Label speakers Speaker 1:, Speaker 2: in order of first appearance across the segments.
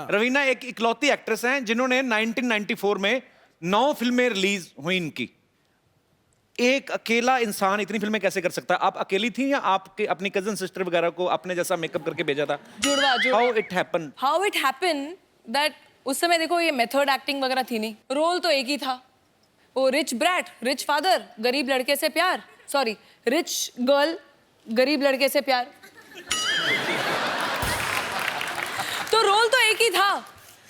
Speaker 1: रवीना एक इकलौती एक्ट्रेस हैं जिन्होंने 1994 में 9 फिल्में रिलीज हुई इनकी। एक अकेला इंसान इतनी फिल्में कैसे कर सकता है? आप अकेली थी या आपके अपनी कजन सिस्टर वगैरह को अपने जैसा मेकअप करके भेजा था?
Speaker 2: जुड़वा
Speaker 1: हाउ
Speaker 2: इट हैपन दैट उस समय देखो ये मेथड एक्टिंग वगैरह थी नहीं, रोल तो एक ही था, वो रिच ब्रैट, रिच फादर, गरीब लड़के से प्यार, सॉरी रिच गर्ल, गरीब लड़के से प्यार। तो रोल तो एक ही था,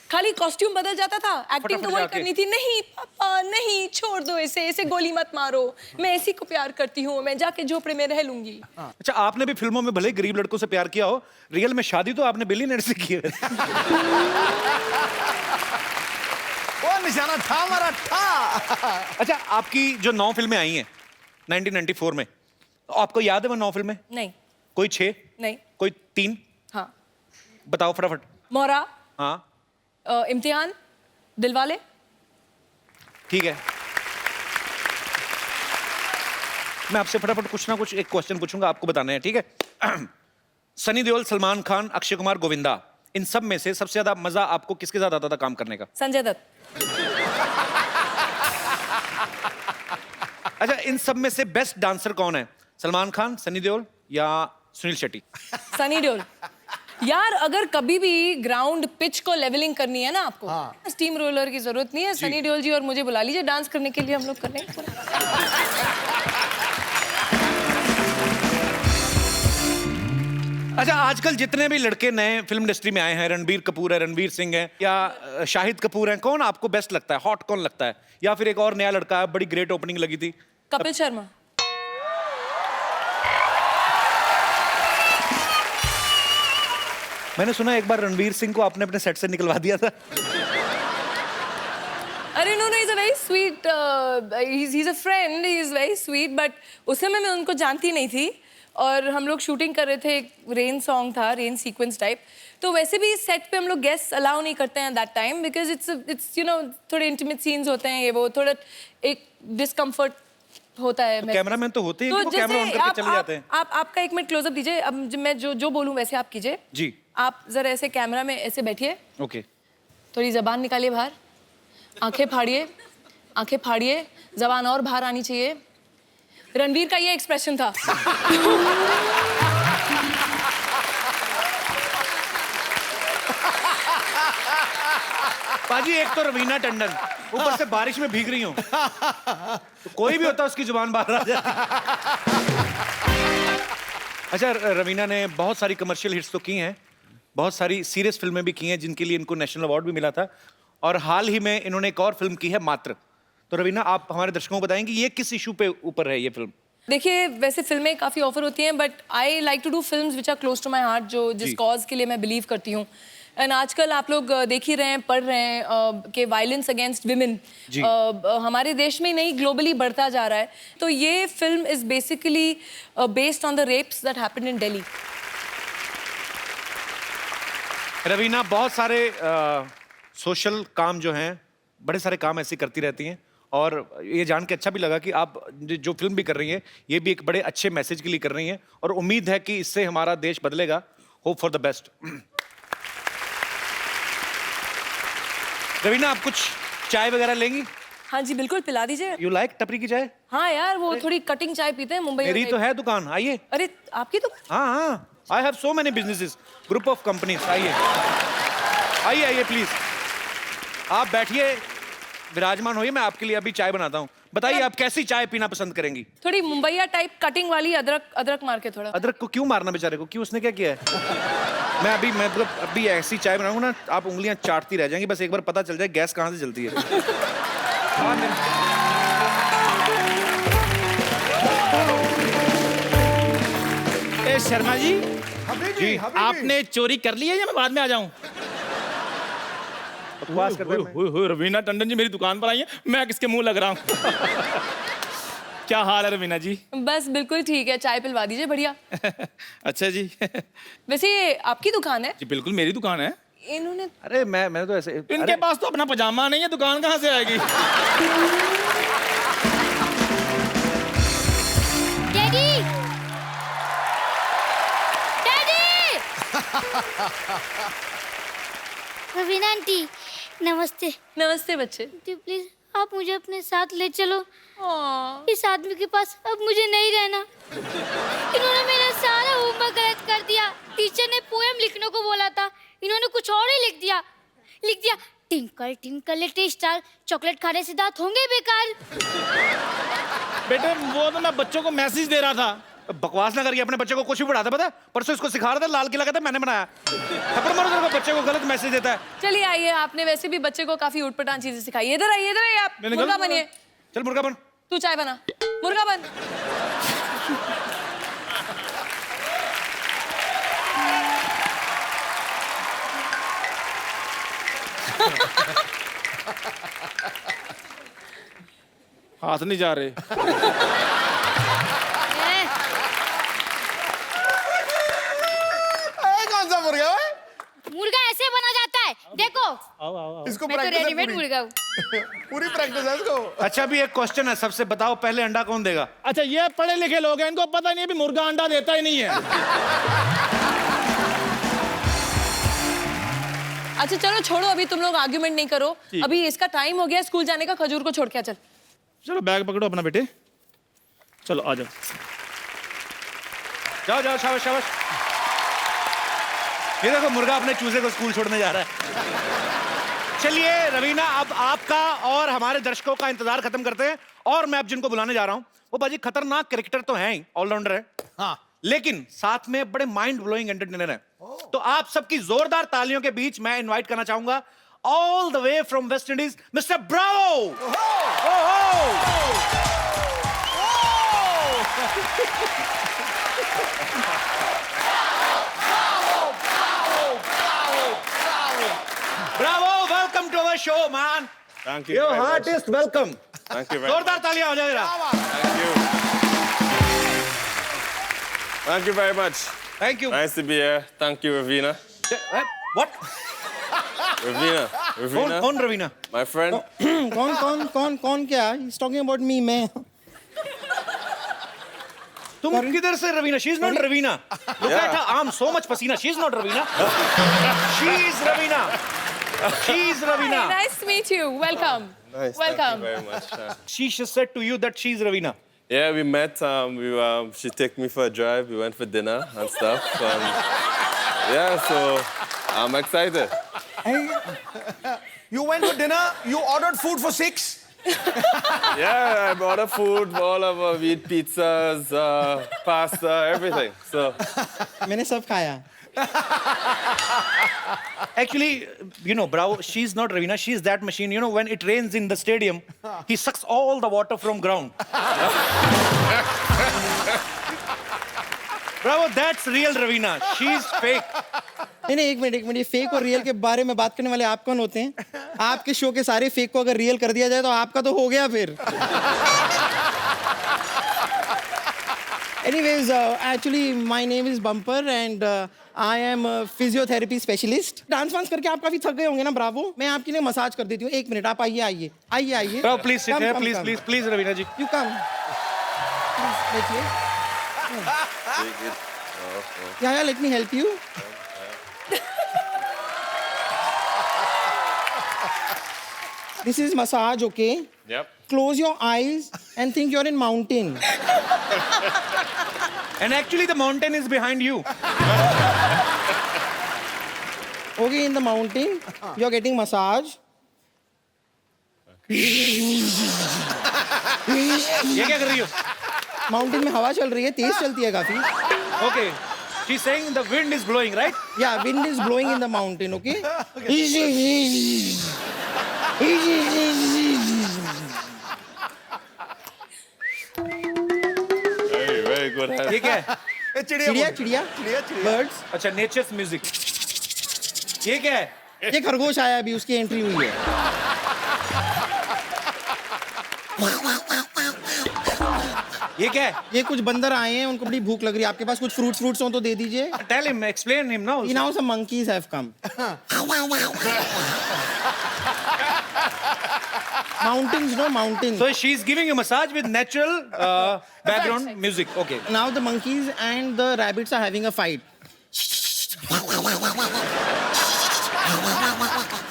Speaker 2: खाली कॉस्ट्यूम बदल जाता था, एक्टिंग तो वही करनी थी। नहीं पापा नहीं, छोड़ दो इसे, इसे गोली मत मारो, मैं इसी को प्यार करती हूँ, मैं जाके झोपड़े में रह लूंगी।
Speaker 1: अच्छा, आपने भी फिल्मों में भले ही गरीब लड़कों से प्यार किया हो, रियल में शादी तो आपने बिलियनर से की है।
Speaker 3: वो निशाना था हमारा था।
Speaker 1: अच्छा, आपकी जो 9 फिल्में आई हैं 1994 में, आपको याद है वो 9 फिल्में?
Speaker 2: नहीं।
Speaker 1: कोई 6?
Speaker 2: नहीं।
Speaker 1: कोई 3?
Speaker 2: हाँ।
Speaker 1: बताओ फटाफट।
Speaker 2: मोहरा।
Speaker 1: हाँ।
Speaker 2: इम्तिहान, दिलवाले।
Speaker 1: ठीक है, मैं आपसे फटाफट कुछ ना कुछ एक क्वेश्चन पूछूंगा, आपको बताना है, ठीक है? सनी देओल, सलमान खान, अक्षय कुमार, गोविंदा, इन सब में से सबसे ज्यादा मजा आपको किसके साथ आता था काम करने का?
Speaker 2: संजय दत्त।
Speaker 1: अच्छा, इन सब में से बेस्ट डांसर कौन है? सलमान खान, सनी देओल या सुनील शेट्टी?
Speaker 2: सनी देओल। यार अगर कभी भी ग्राउंड पिच को लेवलिंग करनी है ना आपको, स्टीम रोलर की जरूरत नहीं है, सनी देओल जी और मुझे बुला लीजिए डांस करने के लिए, हम लोग कर लेंगे।
Speaker 1: अच्छा, आजकल जितने भी लड़के नए फिल्म इंडस्ट्री में आए हैं, रणबीर कपूर है, रणवीर सिंह है या शाहिद कपूर है, कौन आपको बेस्ट लगता है? हॉट कौन लगता है? या फिर एक और नया लड़का है, बड़ी ग्रेट ओपनिंग लगी थी,
Speaker 2: कपिल शर्मा।
Speaker 1: मैंने सुना एक बार रणवीर सिंह को आपने अपने सेट से निकलवा दिया था।
Speaker 2: अरे no, is a very sweet, he is a friend, he is very sweet, but उस समय मैं उनको जानती नहीं थी और हम लोग शूटिंग कर रहे थे, एक रेन सॉन्ग था, रेन सीक्वेंस टाइप, तो वैसे भी सेट पे हम लोग गेस्ट अलाउ नहीं करते हैं that time, because it's you know थोड़े इंटीमेट सीन्स होते हैं, ये वो थोड़ा एक डिस्कम्फर्ट होता है।
Speaker 1: तो कैमरामैन तो होते हैं कि वो कैमरा ऑन करके चले जाते हैं।
Speaker 2: आपका एक मिनट क्लोजअप दीजिए, अब मैं जो बोलूं वैसे आप कीजिए
Speaker 1: जी।
Speaker 2: आप जरा ऐसे कैमरा में ऐसे बैठिए,
Speaker 1: ओके।
Speaker 2: थोड़ी जबान निकालिए बाहर, आंखें फाड़िए, जबान और बाहर आनी चाहिए। रणवीर का ये एक्सप्रेशन था।
Speaker 1: पाजी, एक तो रवीना टंडन, ऊपर से बारिश में भीग रही हूँ, तो कोई भी होता उसकी जुबान बाहर आ जाती। अच्छा, रवीना ने बहुत सारी कमर्शियल हिट्स तो की हैं, बहुत सारी सीरियस फिल्में भी की हैं जिनके लिए इनको नेशनल अवार्ड भी मिला था, और हाल ही में इन्होंने एक और फिल्म की है, मात्र। तो रवीना, आप हमारे दर्शकों को बताएंगे ये किस इशू पे ऊपर है ये फिल्म?
Speaker 2: देखिए, वैसे फिल्में काफ़ी ऑफर होती हैं, but I like to do films which are close to my heart, जो जिस कॉज के लिए मैं बिलीव करती हूँ। एंड आजकल आप लोग देख ही रहे हैं, पढ़ रहे हैं कि वायलेंस अगेंस्ट विमेन हमारे देश में नहीं, ग्लोबली बढ़ता जा रहा है। तो ये film is basically based on the rapes that happened in Delhi.
Speaker 1: Raveena बहुत सारे सोशल काम जो हैं, बड़े सारे काम ऐसे करती रहती हैं, और ये जान के अच्छा भी लगा कि आप जो फिल्म भी कर रही हैं ये भी एक बड़े अच्छे मैसेज के लिए कर रही हैं, और उम्मीद है कि इससे हमारा देश बदलेगा। Hope for the best. Raveena, आप कुछ चाय वगैरह लेंगी?
Speaker 2: हाँ जी बिल्कुल, पिला दीजिए।
Speaker 1: यू लाइक टपरी की चाय?
Speaker 2: हाँ यार, वो थोड़ी कटिंग चाय पीते हैं मुंबई में।
Speaker 1: मेरी तो है दुकान, आइए।
Speaker 2: अरे आपकी तो?
Speaker 1: हाँ, I have so many businesses, group of companies. आइए प्लीज, आप बैठिए, विराजमान होइए, मैं आपके लिए अभी चाय बनाता हूँ। बताइए आप कैसी चाय पीना पसंद करेंगी?
Speaker 2: थोड़ी मुंबईया टाइप कटिंग वाली, अदरक मार के थोड़ा।
Speaker 1: अदरक को क्यों मारना बेचारे को, क्यों, उसने क्या किया है? मैं अभी ऐसी चाय बनाऊंगा ना, आप उंगलियां चाटती रह जाएंगी, बस एक बार पता चल जाए गैस कहाँ से जलती है।
Speaker 4: ए शर्मा जी,
Speaker 1: जी
Speaker 4: आपने चोरी कर ली है या मैं बाद में आ जाऊं?
Speaker 1: बकवास कर रहे हैं।
Speaker 4: रवीना टंडन जी मेरी दुकान पर आई है, मैं किसके मुंह लग रहा हूँ? क्या हाल है रवीना जी?
Speaker 2: बस बिल्कुल ठीक है, चाय पिलवा दीजिए बढ़िया।
Speaker 4: अच्छा जी।
Speaker 2: वैसे ये आपकी दुकान है?
Speaker 4: जी बिल्कुल मेरी दुकान है।
Speaker 2: इन्होंने
Speaker 1: अरे मैं तो ऐसे,
Speaker 4: इनके पास तो अपना पजामा नहीं है, दुकान कहाँ से आएगी?
Speaker 5: डैडी! डैडी! रवीना आंटी नमस्ते।
Speaker 2: नमस्ते बच्चे।
Speaker 5: आंटी प्लीज आप मुझे अपने साथ ले चलो।
Speaker 2: Aww.
Speaker 5: इस आदमी के पास अब मुझे नहीं रहना। इन्होंने मेरा सारा होमवर्क गलत कर दिया। टीचर ने पोएम लिखने को बोला था, इन्होंने कुछ और ही लिख दिया। Twinkle twinkle little star, chocolate खाने से दांत होंगे बेकार।
Speaker 4: बेटे वो तो मैं बच्चों को मैसेज दे रहा था।
Speaker 1: बकवास ना करिए, अपने बच्चे को कुछ भी पढ़ाता पता है? परसों इसको सिखा रहा था, लाल किला कहता मैंने बनाया। थप्पड़ मारो तेरे को, बच्चे को गलत मैसेज देता है।
Speaker 2: चलिए आइए, आपने वैसे भी बच्चे को काफी ऊटपटांग चीजें सिखाई। इधर आइए आप।
Speaker 4: मैंने
Speaker 2: मुर्गा
Speaker 4: गलत
Speaker 2: बनिए।
Speaker 1: चल मुर्गा बन।
Speaker 2: तू चाय बना। मुर्गा बन।
Speaker 4: हाथ नहीं जा रहे।
Speaker 3: कौन सा मुर्गा है?
Speaker 5: मुर्गा ऐसे बना जाता है, देखो।
Speaker 4: आओ आओ आओ।
Speaker 3: इसको
Speaker 5: मैं तो
Speaker 3: प्रैक्टिस है
Speaker 5: रेडीमेड
Speaker 3: पूरी।
Speaker 5: मुर्गा हूँ।
Speaker 3: पूरी प्रैक्टिस है इसको।
Speaker 1: अच्छा अभी एक क्वेश्चन है, सबसे बताओ पहले अंडा कौन देगा?
Speaker 4: अच्छा ये पढ़े लिखे लोग हैं, इनको पता नहीं है भी मुर्गा अंडा देता ही नहीं है।
Speaker 2: अच्छा चलो छोड़ो, अभी तुम लोग आर्ग्यूमेंट नहीं करो। अभी इसका टाइम हो गया स्कूल जाने का। खजूर को छोड़ के आ, चल।
Speaker 4: चलो बैग पकड़ो अपना बेटे, चलो आ जाओ।
Speaker 1: जाओ जाओ, शाबाश शाबाश। ये देखो मुर्गा अपने चूजे को स्कूल छोड़ने जा रहा है। चलिए रवीना, अब आपका और हमारे दर्शकों का इंतजार खत्म करते हैं। और मैं अब जिनको बुलाने जा रहा हूं वो बाजी खतरनाक कैरेक्टर तो हैं ही, ऑलराउंडर है,
Speaker 3: हाँ।
Speaker 1: लेकिन साथ में बड़े माइंड ब्लोइंग एंटरटेनर है। तो आप सबकी जोरदार तालियों के बीच मैं इनवाइट करना चाहूंगा all the way from West Indies mister Bravo. Bravo, welcome to our show, man.
Speaker 6: Thank you.
Speaker 1: Your
Speaker 6: very much.
Speaker 1: heartiest welcome.
Speaker 6: Thank you very
Speaker 1: जोरदार
Speaker 6: much.
Speaker 1: तालियां हो जाए जरा।
Speaker 6: Thank you. Thank you very much.
Speaker 1: Thank you.
Speaker 6: Nice to be here. Thank you, Ravina.
Speaker 1: What?
Speaker 6: Ravina. Ravina.
Speaker 1: कौन Raveena?
Speaker 6: My friend.
Speaker 7: कौन क्या? He's talking about me, मैं.
Speaker 1: तुम किधर से Raveena? She's not Ravina. Look
Speaker 6: Yeah.
Speaker 1: at her arm, so much pasina. She's not Ravina. She's Ravina. She's
Speaker 2: Hi,
Speaker 1: Ravina.
Speaker 2: nice to meet you. Welcome.
Speaker 6: Nice.
Speaker 2: Welcome.
Speaker 6: Thank you very much.
Speaker 1: She just said to you that she's Ravina.
Speaker 6: Yeah, we met. She took me for a drive. We went for dinner and stuff. Yeah, so I'm excited.
Speaker 3: You went for dinner. You ordered food for 6.
Speaker 6: Yeah, I bought food, all of we eat pizzas, pasta, everything. So
Speaker 7: मैंने सब खाया.
Speaker 1: Actually, you know, Bravo, she's not Ravina. She's that machine. You know, when it rains in the stadium, he sucks all the water from ground. Bravo, that's real Ravina. She's fake.
Speaker 7: नहीं एक minute ये fake और real के बारे में बात करने वाले आप कौन होते हैं? आपके शो के सारे फेक को अगर रियल कर दिया जाए तो आपका तो हो गया फिर. Anyways, actually my name is Bumper and I am a physiotherapy specialist. Dance वांस करके आप काफी थक गए होंगे ना ब्रावो? मैं आपके लिए मसाज कर देती हूँ. एक मिनट आप आइए.
Speaker 1: Bravo, please sit here. Please, Ravina ji.
Speaker 7: You come. बैठिए. Yeah, let me help you. This is massage, okay?
Speaker 6: yep.
Speaker 7: Close your eyes and think you're in mountain.
Speaker 1: And actually, the mountain is behind you.
Speaker 7: Okay, in the mountain, you're getting massage.
Speaker 1: ये क्या कर रही हो?
Speaker 7: Mountain में हवा चल रही है, तेज चलती है काफी.
Speaker 1: Okay. She's saying the wind is blowing, right?
Speaker 7: Yeah, wind is blowing in the mountain, okay?
Speaker 6: Very good.
Speaker 1: ये क्या है?
Speaker 7: चिड़िया. Birds.
Speaker 1: अच्छा, nature's music. ये क्या है?
Speaker 7: ये खरगोश आया अभी, उसकी एंट्री हुई है.
Speaker 1: ये क्या है?
Speaker 7: ये कुछ बंदर आए हैं, उनको बड़ी भूख लग रही है. आपके पास कुछ फ्रूट्स हो तो दे दीजिए.
Speaker 1: Tell him, explain him now.
Speaker 7: Now some monkeys have come. Mountains, no mountains.
Speaker 1: So she's giving you massage with natural background music. Okay.
Speaker 7: Now the monkeys and the rabbits are having a fight.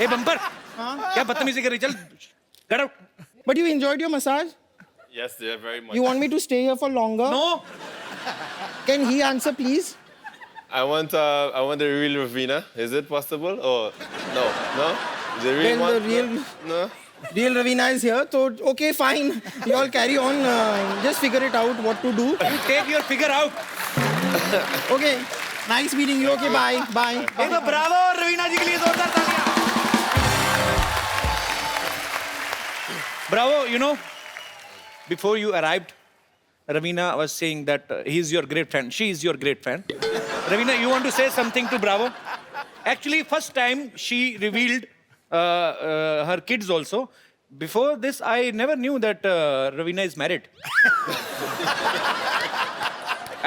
Speaker 1: A bumper क्या बदतमीजी कर रही चल get out
Speaker 7: But you enjoyed your massage?
Speaker 6: Yes, yeah, very much.
Speaker 7: You want me to stay here for longer?
Speaker 1: No
Speaker 7: Can he answer, please?
Speaker 6: I want the real Ravina. Is it possible? Or no? No? The real
Speaker 7: Well,
Speaker 6: one?
Speaker 7: the real-
Speaker 6: No?
Speaker 7: Real Ravina is here, so okay, fine. You all carry on. Just figure it out what to do.
Speaker 1: You take your figure out
Speaker 7: Okay. Nice meeting you. Okay, bye. Bye.
Speaker 1: एक बार Bravo और रवीना जी के लिए जोरदार तालियां Bravo you know before you arrived Ravina was saying that he is your great fan she is your great fan Ravina you want to say something to Bravo actually first time she revealed her kids also before this I never knew that Ravina is married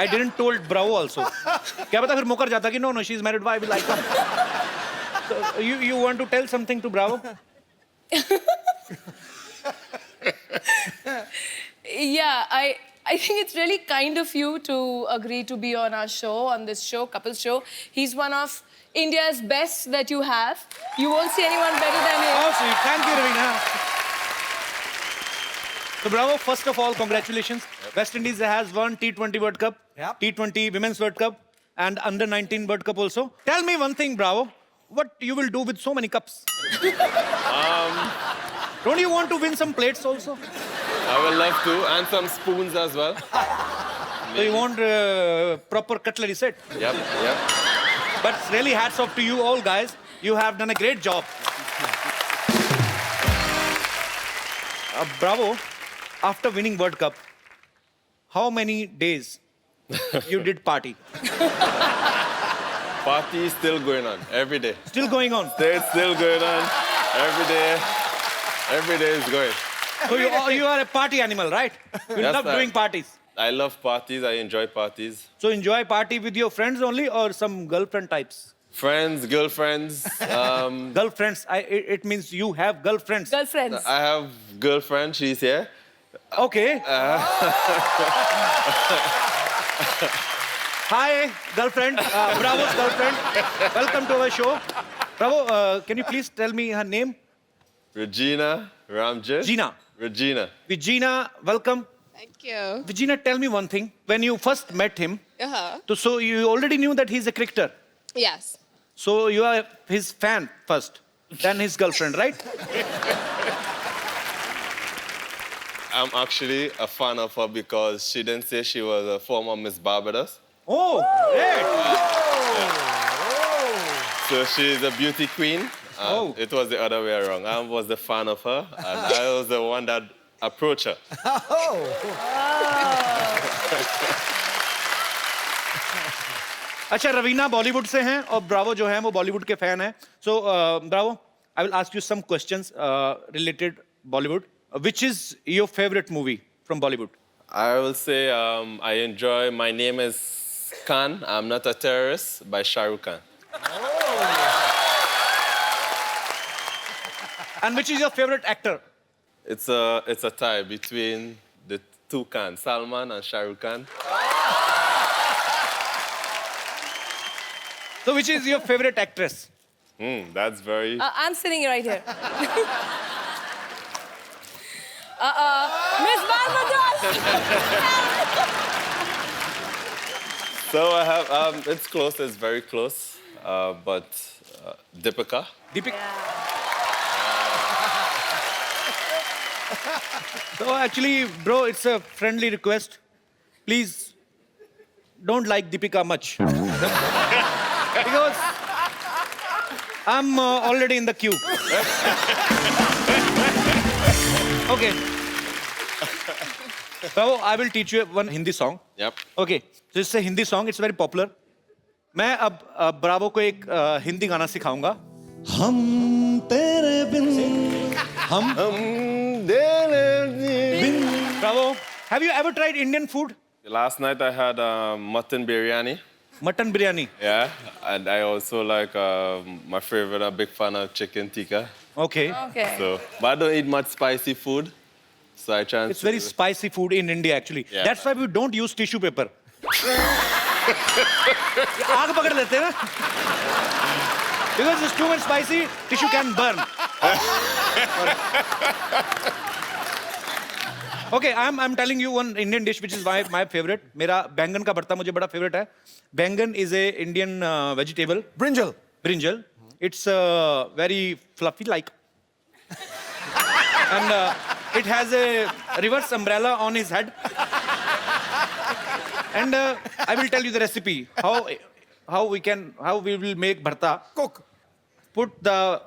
Speaker 1: I didn't told Bravo also क्या पता फिर मुकर जाता कि no she is married why will I come so you want to tell something to Bravo
Speaker 2: Yeah, I think it's really kind of you to agree to be on our show, on this show, Couples Show. He's one of India's best that you have. You won't see anyone better than him.
Speaker 1: Oh, sweet. Thank you, Ravina. So, Bravo, first of all, congratulations. West Indies has won T20 World Cup,
Speaker 3: Yep.
Speaker 1: T20 Women's World Cup, and Under 19 World Cup also. Tell me one thing, Bravo. What you will do with so many cups? Don't you want to win some plates also?
Speaker 6: I would love to. And some spoons as well.
Speaker 1: So you want proper cutlery set?
Speaker 6: Yep, yep.
Speaker 1: But really hats off to you all guys. You have done a great job. Bravo, after winning World Cup, how many days you did party?
Speaker 6: Party is still going on every day.
Speaker 1: Still going on.
Speaker 6: It's still going on every day. Every day is going.
Speaker 1: So you are a party animal, right? You
Speaker 6: Yes,
Speaker 1: love
Speaker 6: sir.
Speaker 1: doing parties.
Speaker 6: I love parties. I enjoy parties.
Speaker 1: So enjoy party with your friends only or some girlfriend types?
Speaker 6: Friends, girlfriends.
Speaker 1: Girlfriends, it means you have girlfriends.
Speaker 2: Girlfriends.
Speaker 6: I have girlfriend. She's here.
Speaker 1: Okay. Hi, girlfriend. Bravo's girlfriend. Welcome to our show. Bravo, can you please tell me her name?
Speaker 6: Regina Ramjit.
Speaker 1: Gina.
Speaker 6: Regina.
Speaker 1: Regina, welcome.
Speaker 8: Thank you.
Speaker 1: Regina, tell me one thing. When you first met him,
Speaker 8: Uh-huh.
Speaker 1: so you already knew that he's a cricketer.
Speaker 8: Yes.
Speaker 1: So you are his fan first, then his girlfriend, right?
Speaker 6: I'm actually a fan of her because she didn't say she was a former Miss Barbados.
Speaker 1: Oh, great.
Speaker 6: So she's a beauty queen.
Speaker 1: Oh.
Speaker 6: It was the other way around. I was the fan of her, and I was the one that approached her.
Speaker 1: अच्छा रवीना बॉलीवुड से हैं और Bravo जो हैं वो बॉलीवुड के fan हैं so Bravo I will ask you some questions related Bollywood which is your favourite movie from Bollywood
Speaker 6: I will say I enjoy My Name is Khan, I'm Not a Terrorist by Shah Rukh Khan.
Speaker 1: And which is your favourite actor
Speaker 6: It's a tie between the two Khans, Salman and Shah Rukh Khan.
Speaker 1: So which is your favorite actress?
Speaker 6: That's very...
Speaker 2: I'm sitting right here. Miss Barbados!
Speaker 6: So I have, it's close, it's very close, but Deepika.
Speaker 1: Deepika. So actually, bro, it's a friendly request. Please don't like Deepika much. Because I'm already in the queue. Okay. So I will teach you one Hindi song.
Speaker 6: Yep.
Speaker 1: Okay. So it's a Hindi song. It's very popular. मैं अब Bravo को एक हिंदी गाना सिखाऊंगा.
Speaker 3: हम तेरे बिन हम
Speaker 1: Bravo. Have you ever tried Indian food?
Speaker 6: Last night I had mutton biryani.
Speaker 1: Mutton biryani.
Speaker 6: Yeah, and I also like my favorite. I'm a big fan of chicken tikka.
Speaker 1: Okay.
Speaker 2: Okay.
Speaker 6: So, but I don't eat much spicy food. So I try.
Speaker 1: It's very spicy food in India actually.
Speaker 6: Yeah.
Speaker 1: That's why we don't use tissue paper. आग पकड़ लेते हैं ना. Because it's too much spicy, tissue can burn. Okay, I'm telling you one Indian dish which is my favorite. मेरा बैंगन का भरता मुझे बड़ा favorite है. बैंगन is a Indian vegetable.
Speaker 3: Brinjal.
Speaker 1: Brinjal. It's very fluffy like. And it has a reverse umbrella on his head. And I will tell you the recipe. How we will make bharta.
Speaker 3: Cook.
Speaker 1: Put the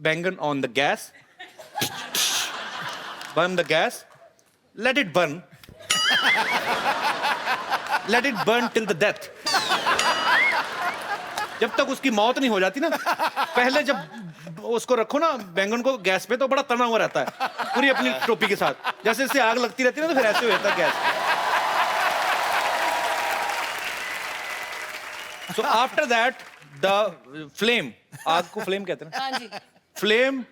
Speaker 1: bangan on the gas. Burn the gas. Let it burn. Let it burn till the death. जब तक उसकी मौत नहीं हो जाती ना, पहले जब उसको रखो ना बैंगन को गैस पे तो बड़ा तना हुआ रहता है पूरी अपनी टोपी के साथ. जैसे इससे आग लगती रहती है ना तो फिर ऐसे हो जाता है gas. So after that the flame, आग को flame कहते हैं ना.
Speaker 2: हाँ जी.
Speaker 1: Flame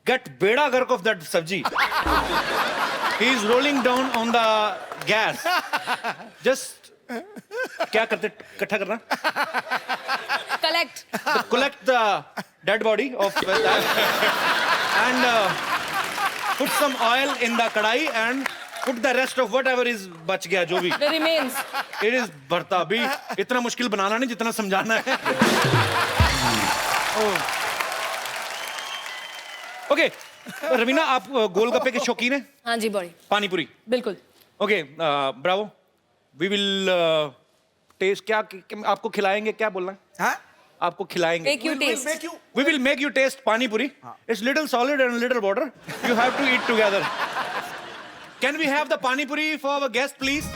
Speaker 1: get beda gark of that sabji. He is rolling down on the gas. Just क्या करते इकट्ठा करना? Collect the dead body of that and put some oil in the kadai and put the rest of whatever is बच गया जो भी.
Speaker 2: The remains.
Speaker 1: It is भरता भी इतना मुश्किल बनाना नहीं जितना समझाना है. Okay, रवीना आप गोलगप्पे के शौकीन हैं?
Speaker 2: हाँ जी बड़ी.
Speaker 1: पानी पूरी.
Speaker 2: बिल्कुल.
Speaker 1: Okay, bravo. We will taste क्या आपको खिलाएंगे क्या बोलना है?
Speaker 3: हाँ?
Speaker 1: आपको खिलाएंगे.
Speaker 2: Make you taste.
Speaker 1: We will make you taste pani puri. It's little solid and little water. You have to eat together. Can we have the pani puri for our guest, please?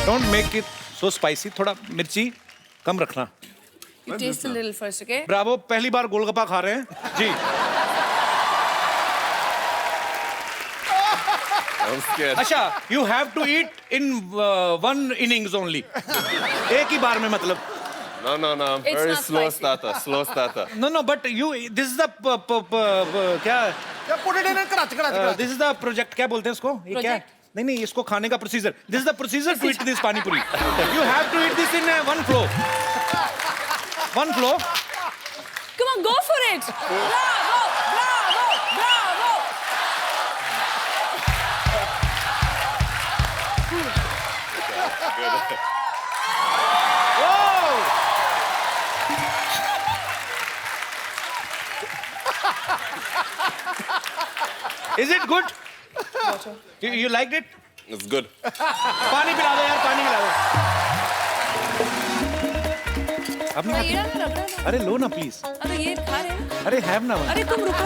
Speaker 1: Don't make it so spicy. थोड़ा मिर्ची कम रखना.
Speaker 2: You taste a little first, okay?
Speaker 1: Bravo, पहली बार गोलगप्पा खा रहे हैं जी.
Speaker 6: I'm scared.
Speaker 1: अच्छा, you have to eat in one innings only. एक ही बार में मतलब.
Speaker 6: No. I'm
Speaker 2: It's
Speaker 6: very
Speaker 2: not
Speaker 6: slow
Speaker 2: spicy.
Speaker 6: starter.
Speaker 1: No, but this is the क्या?
Speaker 3: Put it in a karachi.
Speaker 1: This is the project. क्या बोलते हैं इसको? ये क्या?
Speaker 2: Project?
Speaker 1: नहीं, इसको खाने का procedure. This is the procedure to eat this pani puri. You have to eat this in one flow. One flow.
Speaker 2: Come on, go for it. Bravo.
Speaker 1: Is it good? You liked it?
Speaker 6: It's good.
Speaker 1: पानी पिला दो यार, पानी पिला दो. अब नहीं
Speaker 2: ये ना रगड़ा ना.
Speaker 1: अरे लो ना प्लीज.
Speaker 2: अरे ये खा रहे हैं.
Speaker 1: अरे हैव ना.
Speaker 2: अरे तुम रुको.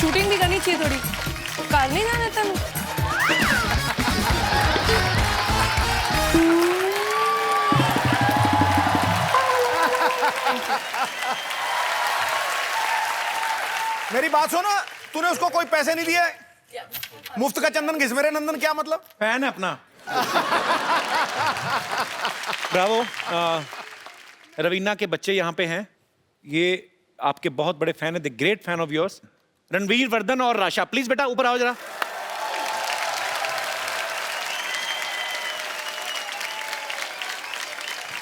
Speaker 2: शूटिंग भी करनी चाहिए थोड़ी. कार नहीं जाना था.
Speaker 3: मेरी बात सुनो, तूने उसको कोई पैसे नहीं दिए? मुफ्त का चंदन घिस मेरे नंदन, क्या मतलब?
Speaker 1: फैन है अपना. ब्रावो. रवीना के बच्चे यहाँ पे हैं. ये आपके बहुत बड़े फैन है. The great fan of yours. Ranveer, Vardhan और राशा, प्लीज बेटा ऊपर आओ जरा.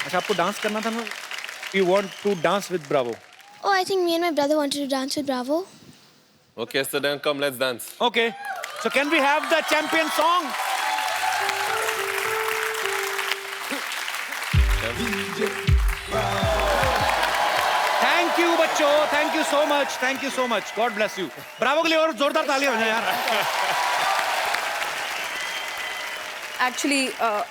Speaker 1: अच्छा, आपको डांस करना था ना? You want to dance with Bravo.
Speaker 5: Oh, I think me and my brother wanted to dance with Bravo.
Speaker 6: Okay, so then come, let's dance.
Speaker 1: Okay, so can we have the champion song? Thank you बच्चों, thank you so much, God bless you. Bravo के लिए और जोरदार तालियां हो जाए यार.
Speaker 2: Actually,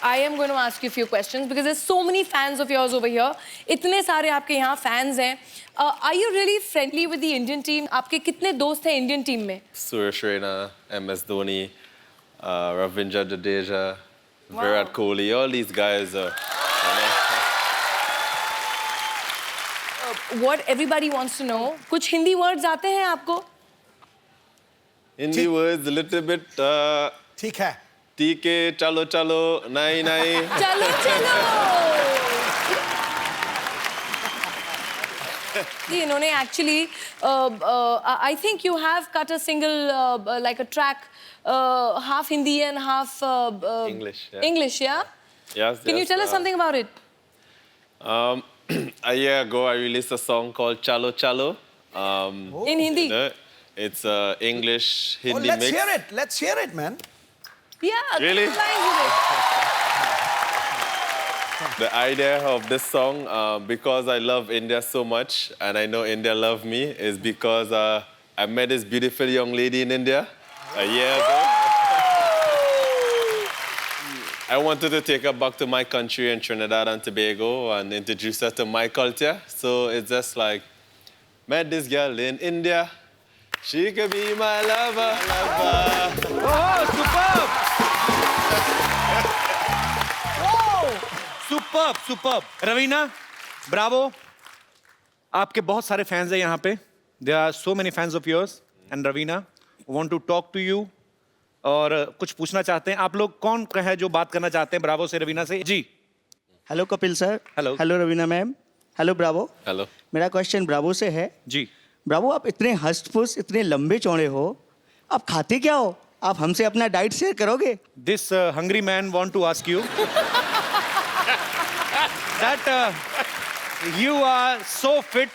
Speaker 2: I am going to ask you a few questions because there's so many fans of yours over here. इतने सारे आपके यहाँ fans हैं. Are you really friendly with the Indian team? आपके कितने दोस्त हैं Indian team में?
Speaker 6: Suresh Raina, MS Dhoni, Ravindra Jadeja, Virat Kohli, all these guys.
Speaker 2: What everybody wants to know. कुछ हिंदी words आते हैं आपको?
Speaker 6: Hindi words a little bit.
Speaker 3: ठीक है.
Speaker 6: ठीक है, चलो चलो, नहीं नहीं.
Speaker 2: चलो. कि इन्होंने actually I think you have cut a single like a track half Hindi and half
Speaker 6: English, yeah.
Speaker 2: English, yeah?
Speaker 6: Yes.
Speaker 2: Can you tell us something about it?
Speaker 6: A year ago, I released a song called Chalo Chalo.
Speaker 2: In Hindi?
Speaker 6: You know, it's English
Speaker 3: Oh,
Speaker 6: Hindi
Speaker 3: let's
Speaker 6: mix.
Speaker 3: hear it. Let's hear it, man.
Speaker 2: Yeah.
Speaker 6: Really?
Speaker 2: couple lines with it.
Speaker 6: The idea of this song, because I love India so much, and I know India love me, is because I met this beautiful young lady in India a year ago. I wanted to take her back to my country in Trinidad and Tobago and introduce her to my culture. So it's just like, met this girl in India. She could be my lover.
Speaker 1: Oh, superb! Superb, superb. Ravina, bravo. आपके बहुत सारे fans हैं यहाँ पे. There are so many fans of yours. And Ravina, want to talk to you. और कुछ पूछना चाहते हैं. आप लोग कौन है जो बात करना चाहते हैं ब्रावो से, रवीना से? जी.
Speaker 8: Hello Kapil sir.
Speaker 1: Hello.
Speaker 8: Hello Raveena ma'am. Hello Bravo.
Speaker 6: Hello.
Speaker 8: मेरा क्वेश्चन ब्रावो से है.
Speaker 1: जी.
Speaker 8: ब्रावो, आप इतने हष्ट-पुष्ट, इतने लंबे चौड़े हो, आप खाते क्या हो? आप हमसे अपना डाइट शेयर करोगे?
Speaker 1: This hungry man want to ask you that you are so fit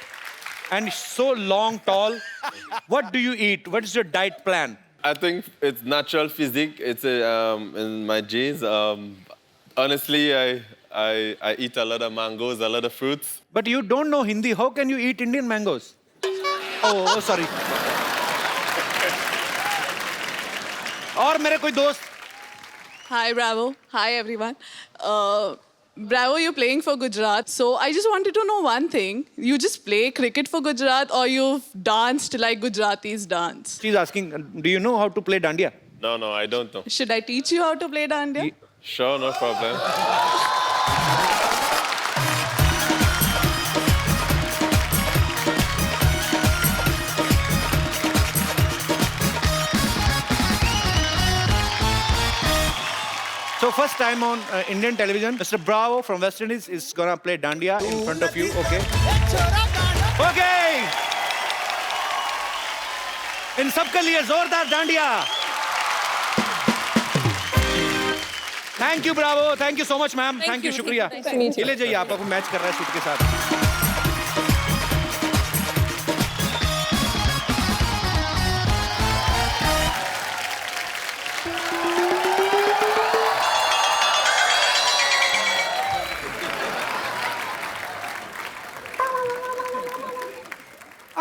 Speaker 1: and so long, tall. What do you eat? What is your diet plan?
Speaker 6: I think it's natural physique. It's in my genes. Honestly, I eat a lot of mangoes, a lot of fruits.
Speaker 1: But you don't know Hindi. How can you eat Indian mangoes? Oh, sorry. और मेरे कोई दोस्त.
Speaker 9: Hi, Bravo. Hi, everyone. Bravo, you're playing for Gujarat. So I just wanted to know one thing. You just play cricket for Gujarat or you've danced like Gujaratis dance?
Speaker 1: She's asking, do you know how to play dandiya?
Speaker 6: No, I don't know.
Speaker 9: Should I teach you how to play dandiya?
Speaker 6: Sure, no problem.
Speaker 1: So first time on Indian television, Mr. Bravo from West Indies is gonna play dandiya in front of you. Okay. Okay. इन सबके लिए जोरदार dandiya. Thank you, Bravo. Thank you so much, ma'am. Thank you, शुक्रिया.
Speaker 2: Nice to meet you.
Speaker 1: चले जाइए, आप आपको match कर रहा है शूट के साथ.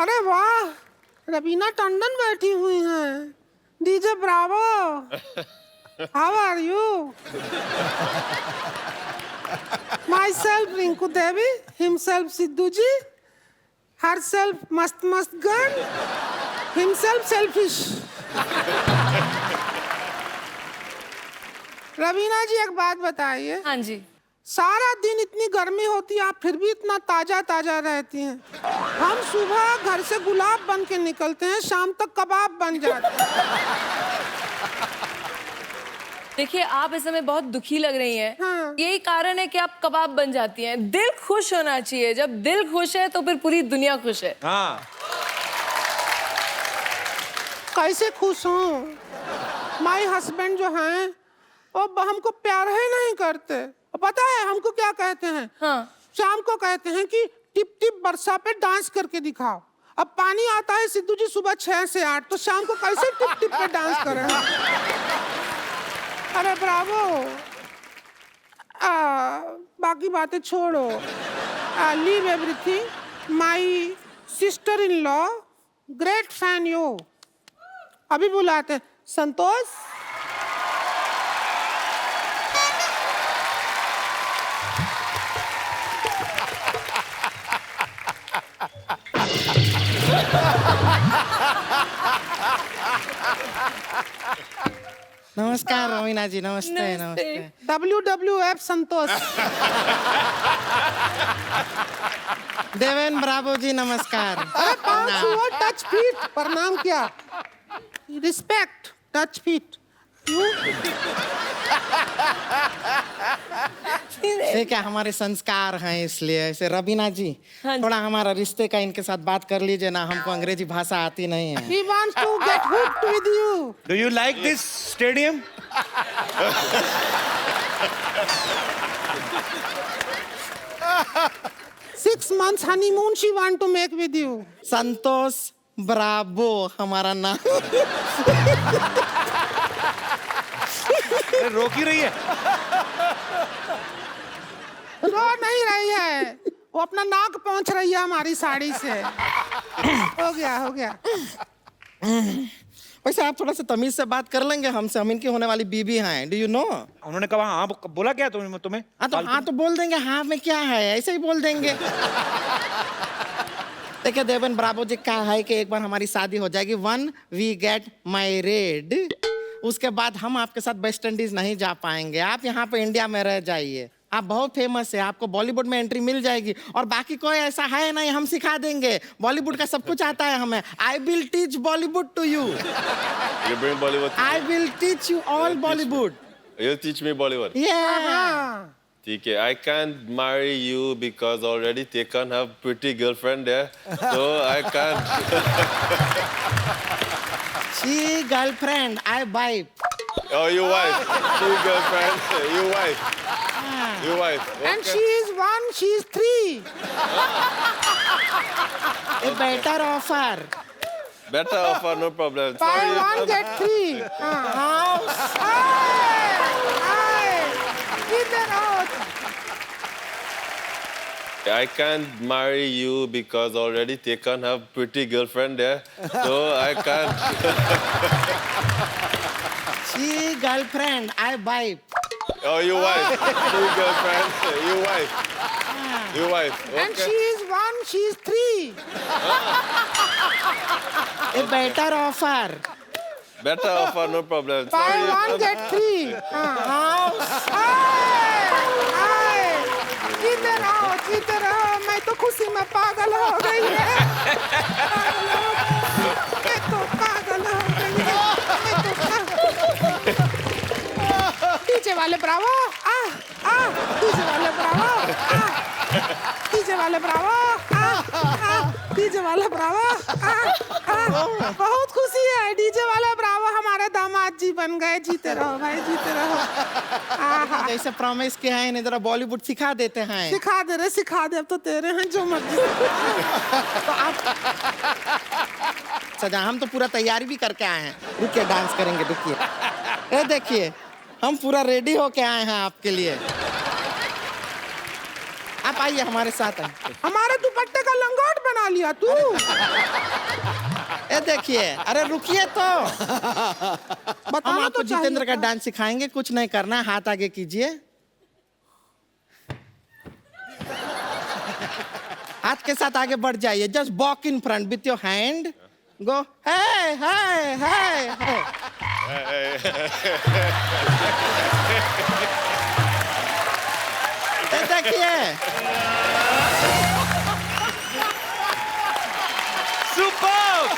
Speaker 10: अरे वाह, रवीना टंडन बैठी हुई हैं. DJ Bravo, how are you? My self Rinku Devi, himself Sidhu ji, her self मस्त मस्त गन, हिमसेल्फ सेल्फिश. रवीना जी, एक बात बताइए.
Speaker 2: हाँ जी.
Speaker 10: सारा दिन इतनी गर्मी होती है, आप फिर भी इतना ताजा ताजा रहती हैं. हम सुबह घर से गुलाब बन के निकलते हैं, शाम तक कबाब बन जाते हैं.
Speaker 2: देखिए, आप इस समय बहुत दुखी लग रही हैं.
Speaker 10: हाँ.
Speaker 2: यही कारण है कि आप कबाब बन जाती हैं. दिल खुश होना चाहिए. जब दिल खुश है तो फिर पूरी दुनिया खुश है.
Speaker 1: हाँ.
Speaker 10: कैसे खुश हूँ? माई हस्बैंड जो हैं वो हमको प्यार ही नहीं करते. पता है हमको क्या कहते हैं?
Speaker 2: हाँ.
Speaker 10: शाम को कहते हैं कि टिप टिप बरसा पे डांस करके दिखाओ. अब पानी आता है सिद्धू जी सुबह 6 से 8, तो शाम को कैसे टिप टिप पे डांस करें? अरे ब्रावो, बाकी बातें छोड़ो. Leave everything. My sister in law, great fan you. अभी बुलाते हैं. संतोष.
Speaker 7: नमस्कार रवीना जी. नमस्ते. नमस्ते.
Speaker 10: WWF संतोष.
Speaker 7: देवेन ब्रावो जी नमस्कार.
Speaker 10: अरे पाँच हुआ टच फीट. प्रणाम क्या? रिस्पेक्ट. Touch feet.
Speaker 7: ये क्या हमारे संस्कार हैं, इसलिए ऐसे रबीना जी
Speaker 2: हाँ जी।
Speaker 7: थोड़ा हमारा रिश्ते का इनके साथ बात कर लीजिए ना, हमको अंग्रेजी भाषा आती नहीं है।
Speaker 10: He wants to get hooked with you.
Speaker 1: Do you like this stadium?
Speaker 10: 6 months honeymoon she want to make with you.
Speaker 7: Santosh Bravo हमारा नाम।
Speaker 1: रोक ही रही है।
Speaker 10: रो नहीं रही है, वो अपना नाक पहुंच रही है हमारी साड़ी से। हो गया।
Speaker 7: वैसे आप थोड़ा सा तमीज से बात कर लेंगे हमसे, हम इनकी होने वाली बीबी हैं। Do you know?
Speaker 1: उन्होंने कहा हाँ, बोला क्या तुम्हें?
Speaker 7: हाँ तो बोल देंगे हाँ में क्या है, ऐसे ही बोल देंगे। देखिए देवेन ब्रावो जी क्या है कि एक बार हमारी शादी हो जाएगी, वन वी गेट मैरिड, उसके बाद हम आपके साथ वेस्ट इंडीज नहीं जा पाएंगे। आप यहाँ पे इंडिया में रह जाइए, आप बहुत फेमस है, आपको बॉलीवुड में एंट्री मिल जाएगी। और बाकी कोई ऐसा है नहीं, हम सिखा देंगे, बॉलीवुड का सब कुछ आता है हमें। I will teach Bollywood to you.
Speaker 6: You bring Bollywood.
Speaker 7: I will teach you all Bollywood.
Speaker 6: You teach me Bollywood.
Speaker 7: Yeah.
Speaker 6: TK, I can't marry you because already Tekan have pretty girlfriend there, so I can't.
Speaker 7: She girlfriend, I wife.
Speaker 6: Oh, you wife. She girlfriend. You wife. You wife.
Speaker 10: And
Speaker 6: Okay.
Speaker 10: she is 1, she is 3.
Speaker 7: A better offer.
Speaker 6: Better offer, no problem.
Speaker 10: Buy
Speaker 6: Sorry.
Speaker 10: 1 get 3.
Speaker 7: House.
Speaker 10: इधर आओ।
Speaker 6: I can't marry you because already Tekan have pretty girlfriend there, so I can't.
Speaker 7: She girlfriend, I wife.
Speaker 6: Oh, you wife. She girlfriend. You wife. You wife. Okay.
Speaker 10: And she is 1, she is 3.
Speaker 7: A better offer.
Speaker 6: Better offer, no problem.
Speaker 10: Buy
Speaker 6: Sorry.
Speaker 10: 1 get 3.
Speaker 7: House.
Speaker 10: इधर आओ, मैं तो खुशी में पागल हो गई है। मैं तो पागल हो गई है। डीजे वाले ब्रावो, डीजे वाले ब्रावो, डीजे वाले ब्रावो, डीजे वाले ब्रावो। बहुत खुशी है, डीजे वाले ब्रावो हमारे दामाद जी बन गए। जीते रहो भाई, जीते रहो।
Speaker 7: जैसे प्रॉमिस किया है इन्हें जरा बॉलीवुड सिखा देते हैं।
Speaker 10: सिखा दे, अब तो तेरे हैं जो मर्जी।
Speaker 7: तो आप सजा, हम तो पूरा तैयारी भी करके आए हैं। रुकिए, डांस करेंगे, रुकिए। ये देखिए, हम पूरा रेडी होके आए हैं आपके लिए। आप आइए हमारे साथ।
Speaker 10: हमारे दुपट्टे का लंगोट बना लिया तू।
Speaker 7: ये देखिए, अरे रुकिए तो। हम
Speaker 10: बताना
Speaker 7: आपको
Speaker 10: तो
Speaker 7: जितेंद्र का
Speaker 10: चाहिए था।
Speaker 7: डांस सिखाएंगे, कुछ नहीं करना है, हाथ आगे कीजिए। हाथ के साथ आगे बढ़ जाइए, just walk in front with your hand, go hey hey hey hey. देखिए,
Speaker 1: सुपर!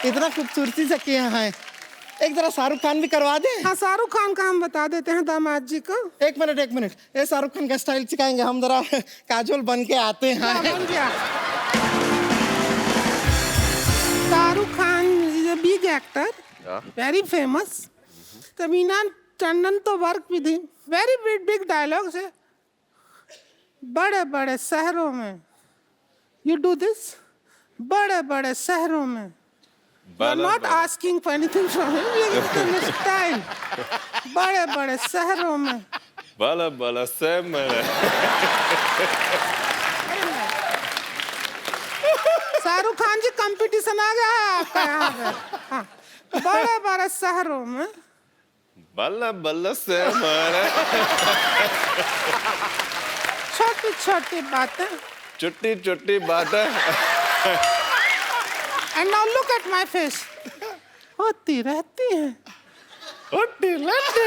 Speaker 7: इतना खूबसूरती से किया है। एक जरा शाहरुख खान भी करवा दे।
Speaker 10: हाँ, शाहरुख खान का हम बता देते हैं दामाद जी को।
Speaker 7: एक मिनट, ये शाहरुख खान का स्टाइल सिखाएंगे हम, जरा काजोल बन के आते हैं।
Speaker 10: बन गया। Shahrukh Khan is a big actor, very famous. कमीना टंडन तो work with him, very big dialogues है। बड़े बड़े शहरों में यू डू दिस, बड़े बड़े शहरों में। Not asking for anything from him, style. बड़े बड़े शहरों में।
Speaker 6: Bala bala semana.
Speaker 10: Shahrukh Khan ji, competition आ गया है आपका यहाँ पे। हाँ, बड़े बड़े शहरों में।
Speaker 6: Bala bala semana.
Speaker 10: छोटी छोटी बातें।
Speaker 6: Chutti chutti bata.
Speaker 10: And now look at my face. होती रहती हैं।
Speaker 6: Otti latte.